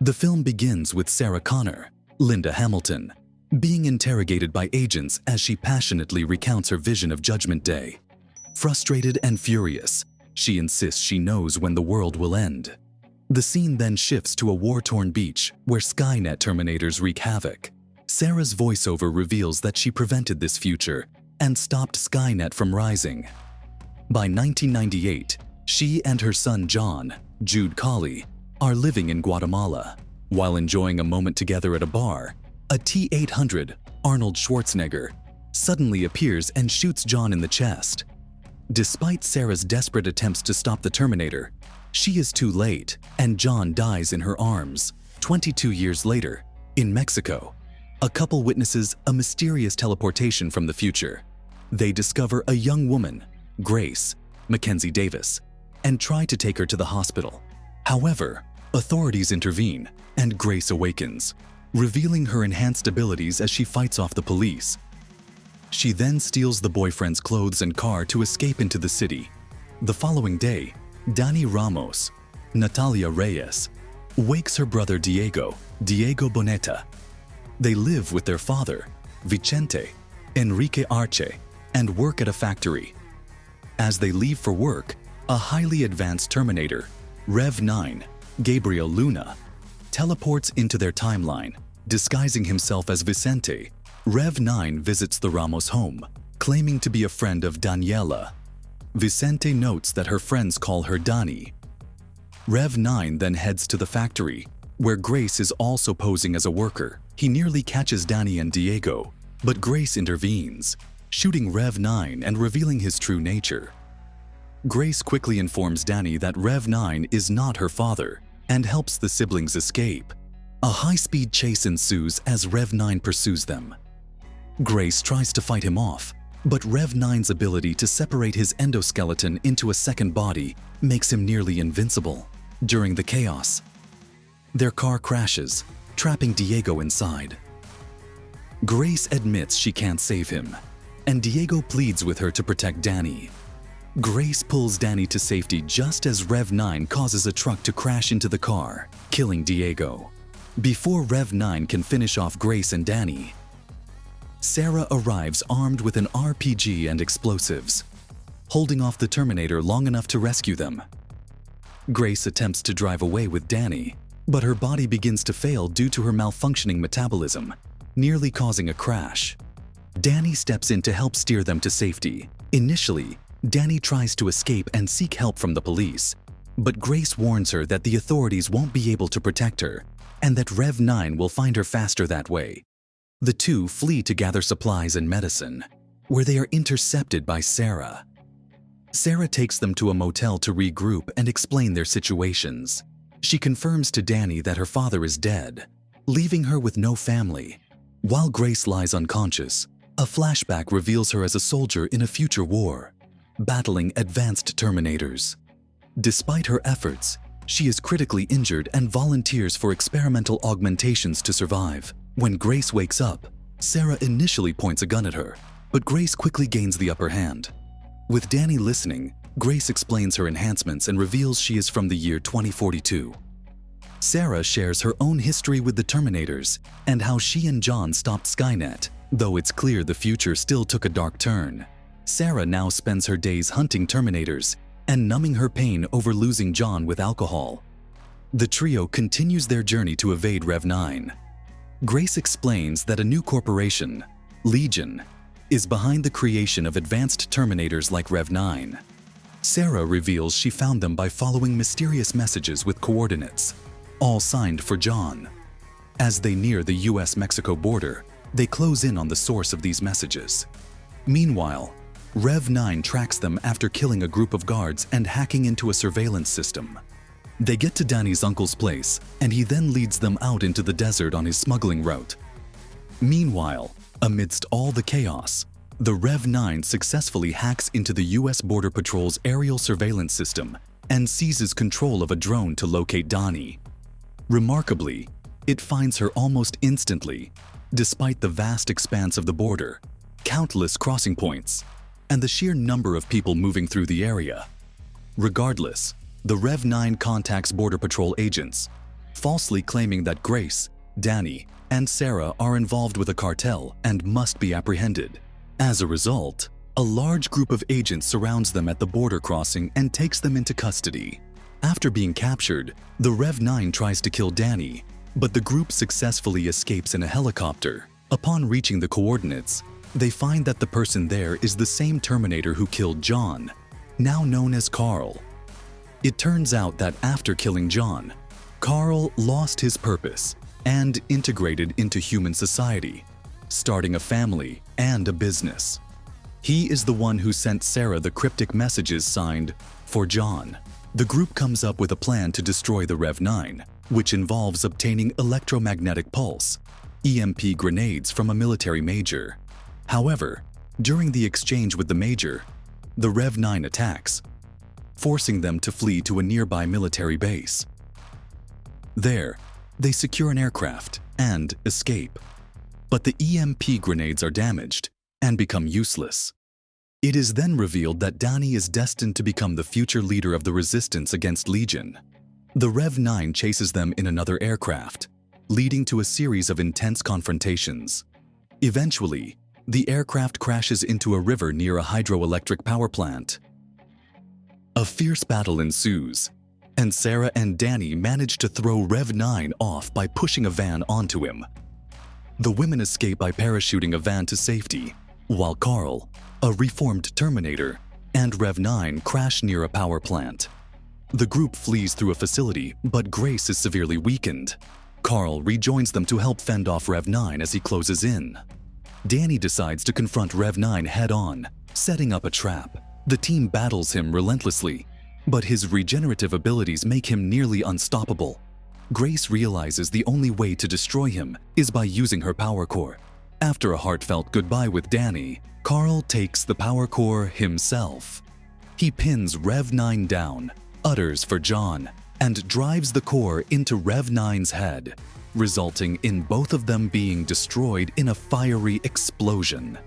The film begins with Sarah Connor, Linda Hamilton, being interrogated by agents as she passionately recounts her vision of Judgment Day. Frustrated and furious, she insists she knows when the world will end. The scene then shifts to a war-torn beach where Skynet Terminators wreak havoc. Sarah's voiceover reveals that she prevented this future and stopped Skynet from rising. By 1998, she and her son John, Jude Colley, are living in Guatemala. While enjoying a moment together at a bar, a T-800, Arnold Schwarzenegger, suddenly appears and shoots John in the chest. Despite Sarah's desperate attempts to stop the Terminator, she is too late, and John dies in her arms. 22 years later, in Mexico, a couple witnesses a mysterious teleportation from the future. They discover a young woman, Grace, Mackenzie Davis, and try to take her to the hospital. However, authorities intervene, and Grace awakens, revealing her enhanced abilities as she fights off the police. She then steals the boyfriend's clothes and car to escape into the city. The following day, Dani Ramos, Natalia Reyes, wakes her brother Diego Boneta. They live with their father, Vicente, Enrique Arce, and work at a factory. As they leave for work, a highly advanced Terminator, Rev-9, Gabriel Luna, teleports into their timeline. Disguising himself as Vicente, Rev-9 visits the Ramos home, claiming to be a friend of Daniela. Vicente notes that her friends call her Dani. Rev-9 then heads to the factory, where Grace is also posing as a worker. He nearly catches Dani and Diego, but Grace intervenes, shooting Rev-9 and revealing his true nature. Grace quickly informs Dani that Rev-9 is not her father and helps the siblings escape. A high-speed chase ensues as Rev-9 pursues them. Grace tries to fight him off, but Rev-9's ability to separate his endoskeleton into a second body makes him nearly invincible. During the chaos, their car crashes, trapping Diego inside. Grace admits she can't save him, and Diego pleads with her to protect Dani. Grace pulls Dani to safety just as Rev-9 causes a truck to crash into the car, killing Diego. Before Rev-9 can finish off Grace and Dani, Sarah arrives armed with an RPG and explosives, holding off the Terminator long enough to rescue them. Grace attempts to drive away with Dani, but her body begins to fail due to her malfunctioning metabolism, nearly causing a crash. Dani steps in to help steer them to safety. Initially, Dani tries to escape and seek help from the police, but Grace warns her that the authorities won't be able to protect her and that Rev-9 will find her faster that way. The two flee to gather supplies and medicine, where they are intercepted by Sarah. Sarah takes them to a motel to regroup and explain their situations. She confirms to Dani that her father is dead, leaving her with no family. While Grace lies unconscious, a flashback reveals her as a soldier in a future war, battling advanced Terminators. Despite her efforts, she is critically injured and volunteers for experimental augmentations to survive. When Grace wakes up, Sarah initially points a gun at her, but Grace quickly gains the upper hand. With Dani listening, Grace explains her enhancements and reveals she is from the year 2042. Sarah shares her own history with the Terminators and how she and John stopped Skynet, though it's clear the future still took a dark turn. Sarah now spends her days hunting Terminators and numbing her pain over losing John with alcohol. The trio continues their journey to evade Rev-9. Grace explains that a new corporation, Legion, is behind the creation of advanced Terminators like Rev-9. Sarah reveals she found them by following mysterious messages with coordinates, all signed for John. As they near the US-Mexico border, they close in on the source of these messages. Meanwhile, Rev-9 tracks them after killing a group of guards and hacking into a surveillance system. They get to Dani's uncle's place, and he then leads them out into the desert on his smuggling route. Meanwhile, amidst all the chaos, the Rev-9 successfully hacks into the US Border Patrol's aerial surveillance system and seizes control of a drone to locate Dani. Remarkably, it finds her almost instantly, despite the vast expanse of the border, countless crossing points, and the sheer number of people moving through the area. Regardless, the Rev-9 contacts Border Patrol agents, falsely claiming that Grace, Dani, and Sarah are involved with a cartel and must be apprehended. As a result, a large group of agents surrounds them at the border crossing and takes them into custody. After being captured, the Rev-9 tries to kill Dani, but the group successfully escapes in a helicopter. Upon reaching the coordinates, they find that the person there is the same Terminator who killed John, now known as Carl. It turns out that after killing John, Carl lost his purpose and integrated into human society, starting a family and a business. He is the one who sent Sarah the cryptic messages signed, "For John." The group comes up with a plan to destroy the Rev-9, which involves obtaining electromagnetic pulse, EMP grenades from a military major. However, during the exchange with the major, the Rev-9 attacks, forcing them to flee to a nearby military base. There, they secure an aircraft and escape. But the EMP grenades are damaged and become useless. It is then revealed that Dani is destined to become the future leader of the resistance against Legion. The Rev-9 chases them in another aircraft, leading to a series of intense confrontations. Eventually, the aircraft crashes into a river near a hydroelectric power plant. A fierce battle ensues, and Sarah and Dani manage to throw Rev-9 off by pushing a van onto him. The women escape by parachuting a van to safety, while Carl, a reformed Terminator, and Rev-9 crash near a power plant. The group flees through a facility, but Grace is severely weakened. Carl rejoins them to help fend off Rev-9 as he closes in. Dani decides to confront Rev-9 head-on, setting up a trap. The team battles him relentlessly, but his regenerative abilities make him nearly unstoppable. Grace realizes the only way to destroy him is by using her power core. After a heartfelt goodbye with Dani, Carl takes the power core himself. He pins Rev-9 down, utters "For John," and drives the core into Rev-9's head, resulting in both of them being destroyed in a fiery explosion.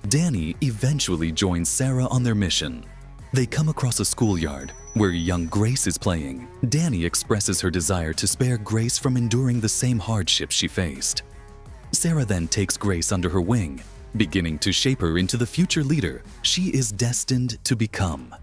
Dani eventually joins Sarah on their mission. They come across a schoolyard where young Grace is playing. Dani expresses her desire to spare Grace from enduring the same hardships she faced. Sarah then takes Grace under her wing, beginning to shape her into the future leader she is destined to become.